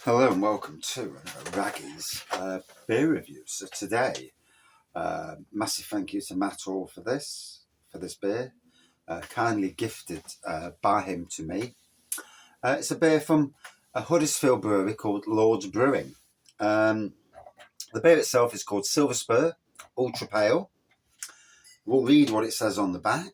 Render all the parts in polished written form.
Hello and welcome to Raggy's beer review. So today, massive thank you to Matt Hall for this beer, kindly gifted by him to me. It's a beer from a Huddersfield brewery called Lords Brewing. The beer itself is called Silver Spur Ultra Pale. We'll read what it says on the back.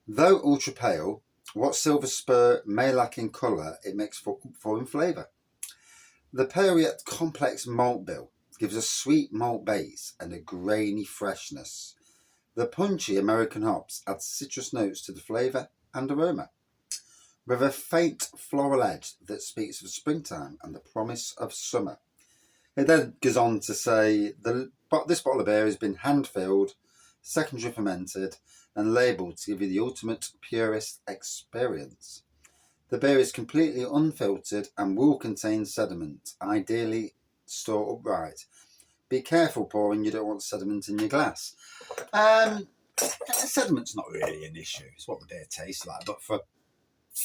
Though ultra pale, what Silver Spur may lack in colour, it makes for in flavour. The pale yet complex malt bill gives a sweet malt base and a grainy freshness. The punchy American hops add citrus notes to the flavour and aroma, with a faint floral edge that speaks of springtime and the promise of summer. It then goes on to say, this bottle of beer has been hand-filled, secondary fermented, and labelled to give you the ultimate purist experience. The beer is completely unfiltered and will contain sediment, ideally store upright. Be careful pouring, you don't want sediment in your glass. Sediment's not really an issue, it's what the beer tastes like, but for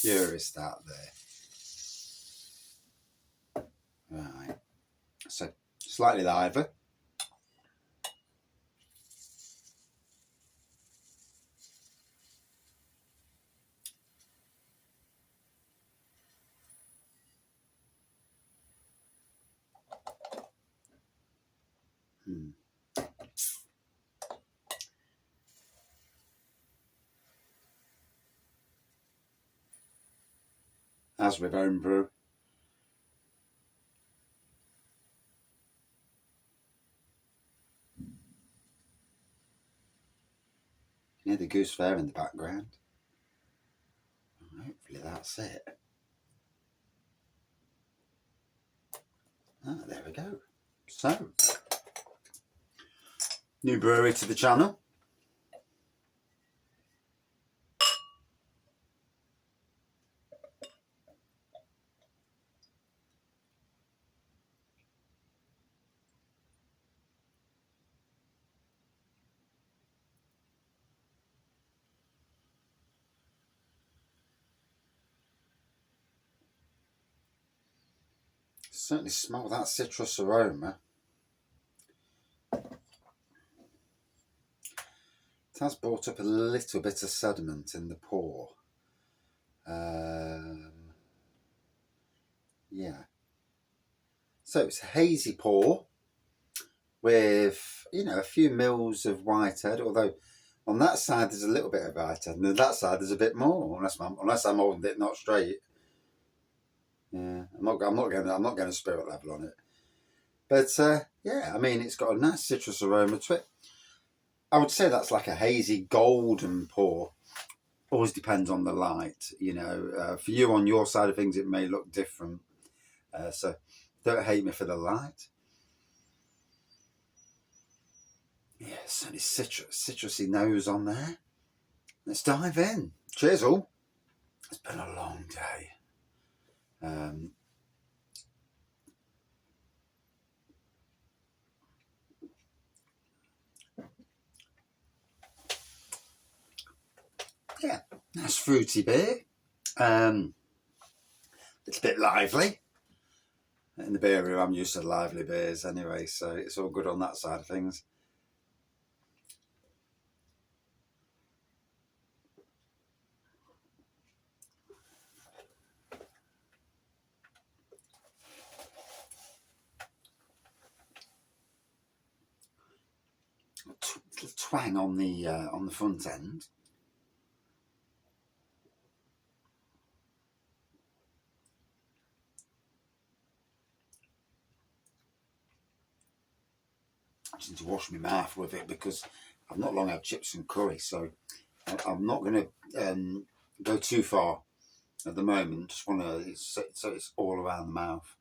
purists out there. Right, so slightly lighter. As with home brew. You hear the goose fair in the background. Hopefully that's it. There we go. So, new brewery to the channel. Certainly smell that citrus aroma. It has brought up a little bit of sediment in the pour. Yeah. So it's a hazy pour with, a few mils of Whitehead, although on that side there's a little bit of Whitehead, and on that side there's a bit more, unless I'm holding it not straight. Yeah, I'm not going to spirit level on it. But yeah, I mean, it's got a nice citrus aroma to it. I would say that's like a hazy golden pour. Always depends on the light, for you on your side of things it may look different. So don't hate me for the light. Yeah, certainly citrusy nose on there. Let's dive in. Cheers all. It's been a long day. Yeah, nice fruity beer. It's a bit lively. In the beer room, I'm used to lively beers anyway, so it's all good on that side of things. Little twang on the front end. I just need to wash my mouth with it because I've not long had chips and curry, so I'm not going to go too far at the moment. Just want to so it's all around the mouth.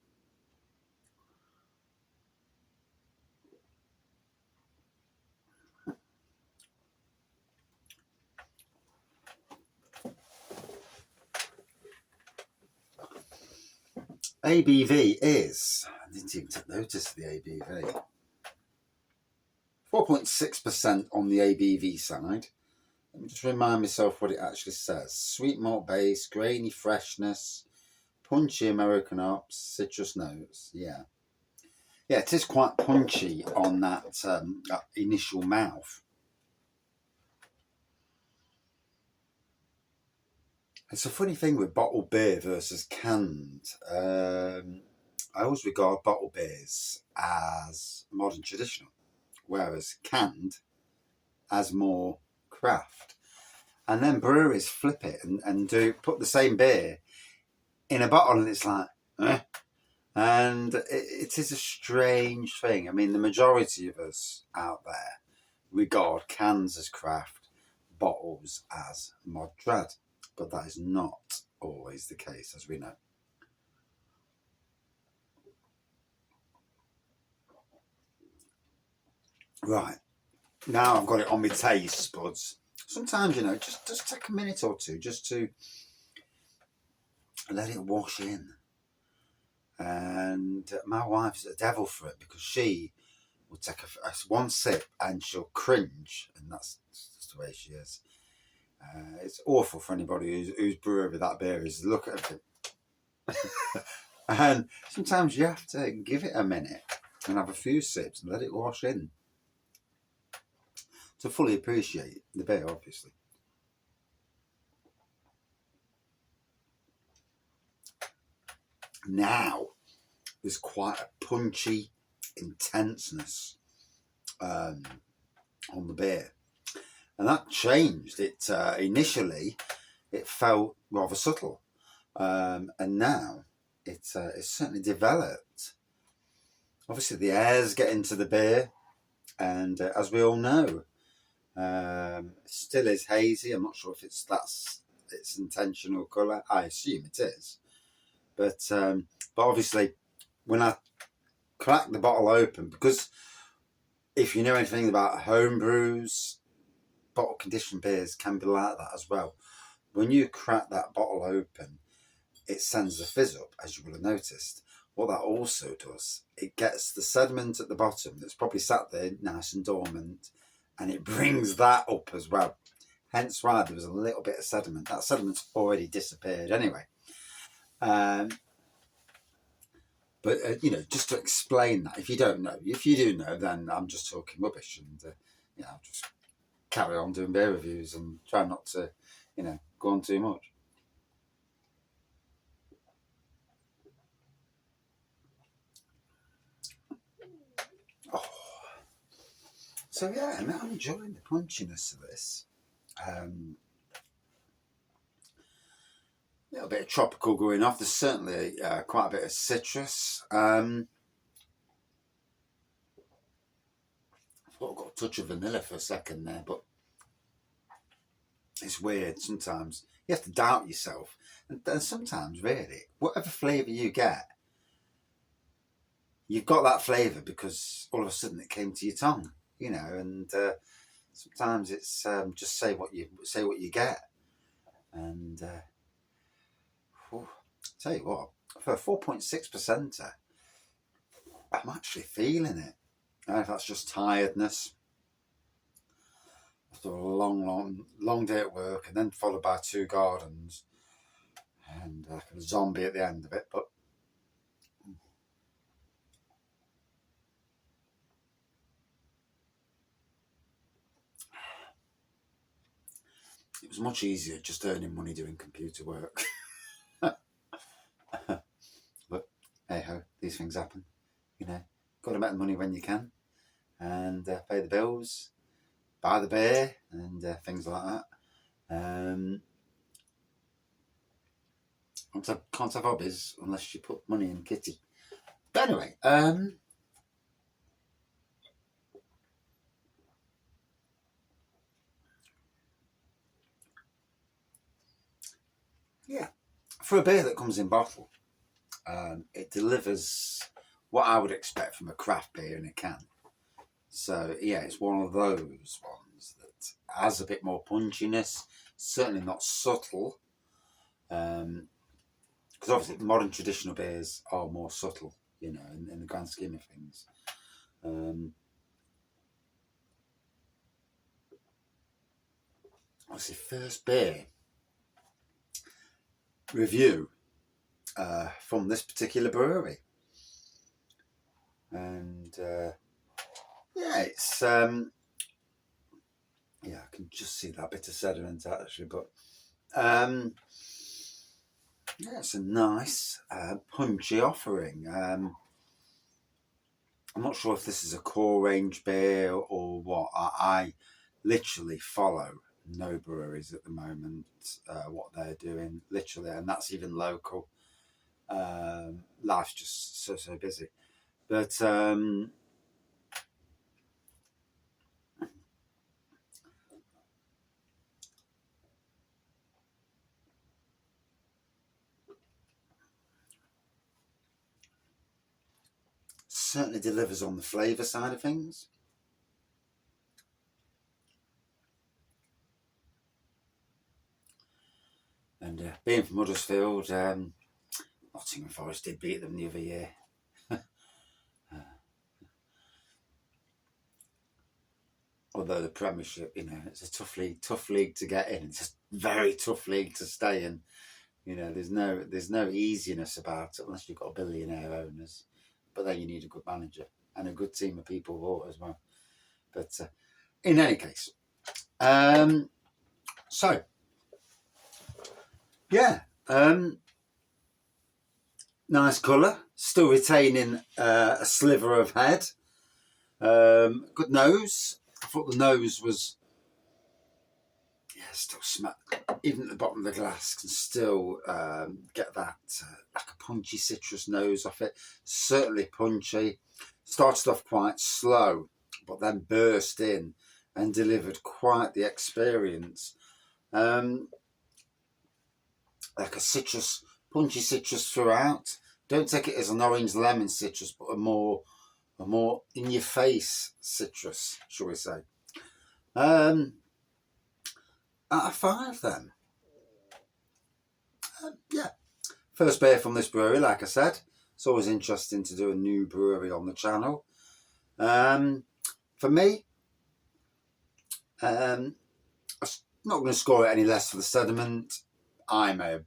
ABV is, I didn't even take notice of the ABV, 4.6% on the ABV side. Let me just remind myself what it actually says. Sweet malt base, grainy freshness, Punchy American hops, citrus notes. Yeah. Yeah, it is quite punchy on that initial mouth. It's a funny thing with bottled beer versus canned. I always regard bottled beers as modern traditional, whereas canned as more craft. And then breweries flip it and do put the same beer in a bottle, and it's like, eh. And it is a strange thing. I mean, the majority of us out there regard cans as craft, bottles as mod trad, but that is not always the case, as we know. Right, now I've got it on my taste buds. Sometimes, just take a minute or two just to let it wash in. And my wife's a devil for it, because she will take a one sip and she'll cringe, and that's just the way she is. It's awful for anybody who's brewing that beer is look at it. And sometimes you have to give it a minute and have a few sips and let it wash in to fully appreciate the beer, obviously. Now, there's quite a punchy intenseness on the beer. And that changed. It initially, it felt rather subtle. And now, it's certainly developed. Obviously, the airs get into the beer. And as we all know, it still is hazy. I'm not sure if that's its intentional colour. I assume it is. But obviously, when I crack the bottle open, because if you know anything about home brews, bottle conditioned beers can be like that as well. When you crack that bottle open, it sends the fizz up, as you will have noticed. What that also does, it gets the sediment at the bottom that's probably sat there nice and dormant, and it brings that up as well. Hence why there was a little bit of sediment. That sediment's already disappeared anyway. But, just to explain that, if you don't know, if you do know, then I'm just talking rubbish, and, I'll just carry on doing beer reviews and try not to, go on too much. Oh. So, yeah, I'm enjoying the punchiness of this. A little bit of tropical going off. There's certainly quite a bit of citrus. I thought I got a touch of vanilla for a second there, but it's weird sometimes. You have to doubt yourself. And sometimes, really, whatever flavour you get, you've got that flavour because all of a sudden it came to your tongue, and sometimes it's just say what you get. And tell you what, for a 4.6%, I'm actually feeling it. I don't know if that's just tiredness after a long day at work, and then followed by 2 gardens and like a zombie at the end of it. But it was much easier just earning money doing computer work. But hey ho, these things happen. Got to make the money when you can, and pay the bills, buy the beer, and things like that. Can't have hobbies unless you put money in kitty. But anyway, yeah, for a beer that comes in bottle, it delivers what I would expect from a craft beer in a can. So yeah, it's one of those ones that has a bit more punchiness, certainly not subtle. Because obviously modern traditional beers are more subtle, in the grand scheme of things. Obviously, first beer review. from this particular brewery. And yeah, it's yeah, I can just see that bit of sediment actually, but yeah, it's a nice punchy offering. I'm not sure if this is a core range beer or what. I literally follow no breweries at the moment, what they're doing, literally, and that's even local. Life's just so busy. But certainly delivers on the flavour side of things. And being from Huddersfield, Nottingham Forest did beat them the other year. Although the Premiership, you know, it's a tough league to get in. It's a very tough league to stay in. You know, there's no easiness about it unless you've got billionaire owners. But then you need a good manager and a good team of people for it as well. But in any case, so yeah, nice colour, still retaining a sliver of head. Good nose. I thought the nose was, yeah, still smell. Even at the bottom of the glass, can still get that like a punchy citrus nose off it. Certainly punchy. Started off quite slow, but then burst in and delivered quite the experience. Like a citrus, punchy citrus throughout. Don't take it as an orange lemon citrus, but a more in your face citrus, shall we say. Out of 5 then. Yeah. First beer from this brewery, like I said. It's always interesting to do a new brewery on the channel. For me, I'm not going to score it any less for the sediment. I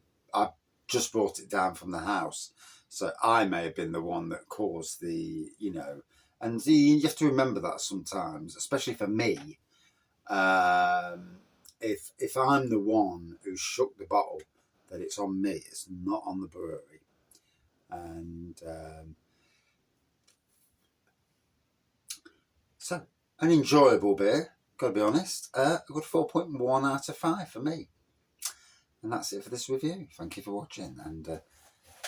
just brought it down from the house, so I may have been the one that caused the, you know, and you have to remember that sometimes, especially for me. If I'm the one who shook the bottle, that it's on me. It's not on the brewery. And so, an enjoyable beer, got to be honest. A good 4.1 out of 5 for me. And that's it for this review. Thank you for watching, and I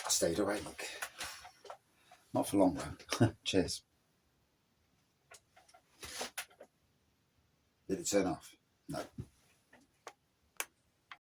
stayed awake. Not for long though. Cheers. Did it turn off? No.